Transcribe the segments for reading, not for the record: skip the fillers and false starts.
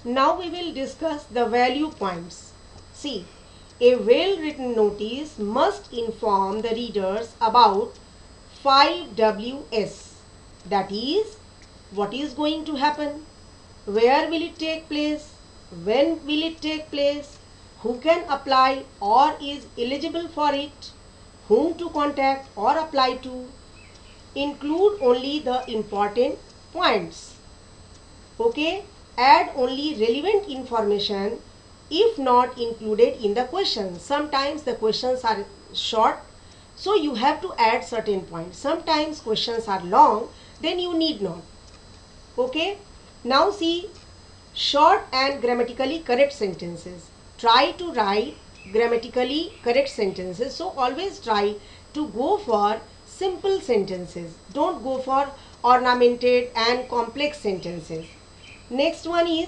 Now we will discuss the value points. See, a well-written notice must inform the readers about 5Ws. That is, what is going to happen, where will it take place, when will it take place, who can apply or is eligible for it, whom to contact or apply to. Include only the important points. Okay, add only relevant information if not included in the question. Sometimes the questions are short, so you have to add certain points. Sometimes questions are long, then you need not. Okay, now see short and grammatically correct sentences. Try to write grammatically correct sentences. So always try to go for simple sentences. Don't go for ornamented and complex sentences. Next one is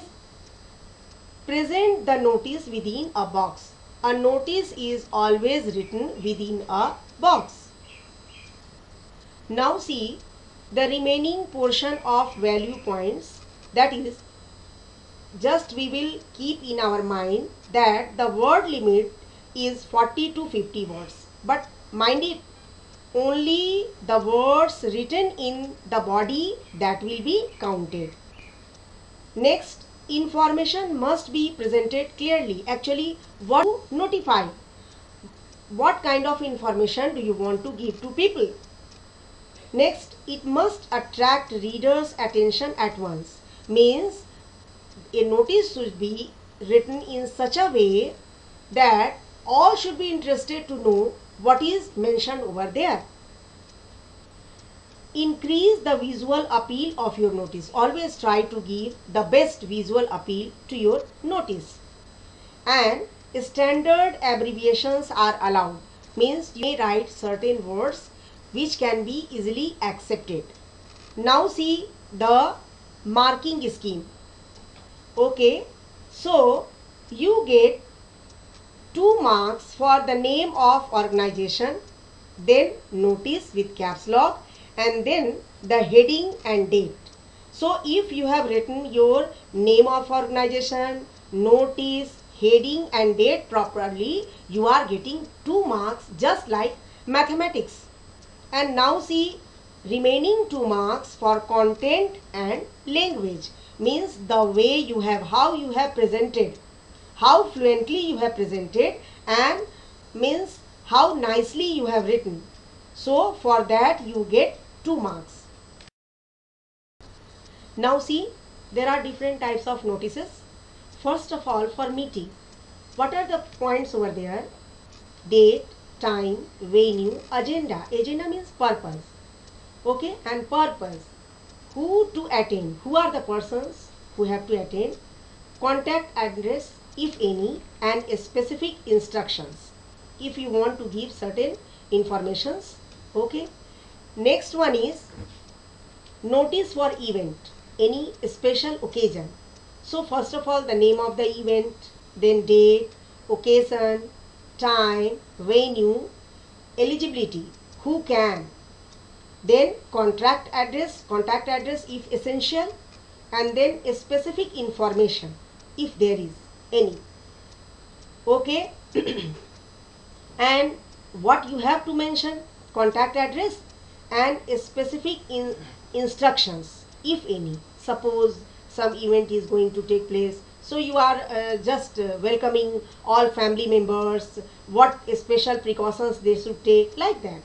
present the notice within a box. A notice is always written within a box. Now see the remaining portion of value points, that is, just we will keep in our mind that the word limit is 40 to 50 words. But mind it, only the words written in the body that will be counted. Next, information must be presented clearly. Actually, what to notify? What kind of information do you want to give to people? Next, it must attract readers' attention at once. Means a notice should be written in such a way that all should be interested to know what is mentioned over there. Increase the visual appeal of your notice. Always try to give the best visual appeal to your notice. And standard abbreviations are allowed. Means you may write certain words which can be easily accepted. Now see the marking scheme. Okay, so you get 2 marks for the name of organization, then notice with caps lock, and then the heading and date. So if you have written your name of organization, notice, heading and date properly, you are getting 2 marks, just like mathematics. And now see remaining 2 marks for content and language. Means the way you have, how you have presented, how fluently you have presented, and means how nicely you have written. So for that you get 2 marks. Now see, there are different types of notices. First of all, for meeting, what are the points over there? Date, time, venue, agenda. Agenda means purpose. Okay, and purpose. Who to attend? Who are the persons who have to attend? Contact address, if any, and specific instructions if you want to give certain informations. Okay. Next one is notice for event, any special occasion. So first of all, the name of the event, then date, occasion, time, venue, eligibility, who can, then contact address if essential, and then a specific information if there is any. Okay. And what you have to mention, contact address and a specific instructions if any. Suppose some event is going to take place, so you are just welcoming all family members, what special precautions they should take, like that.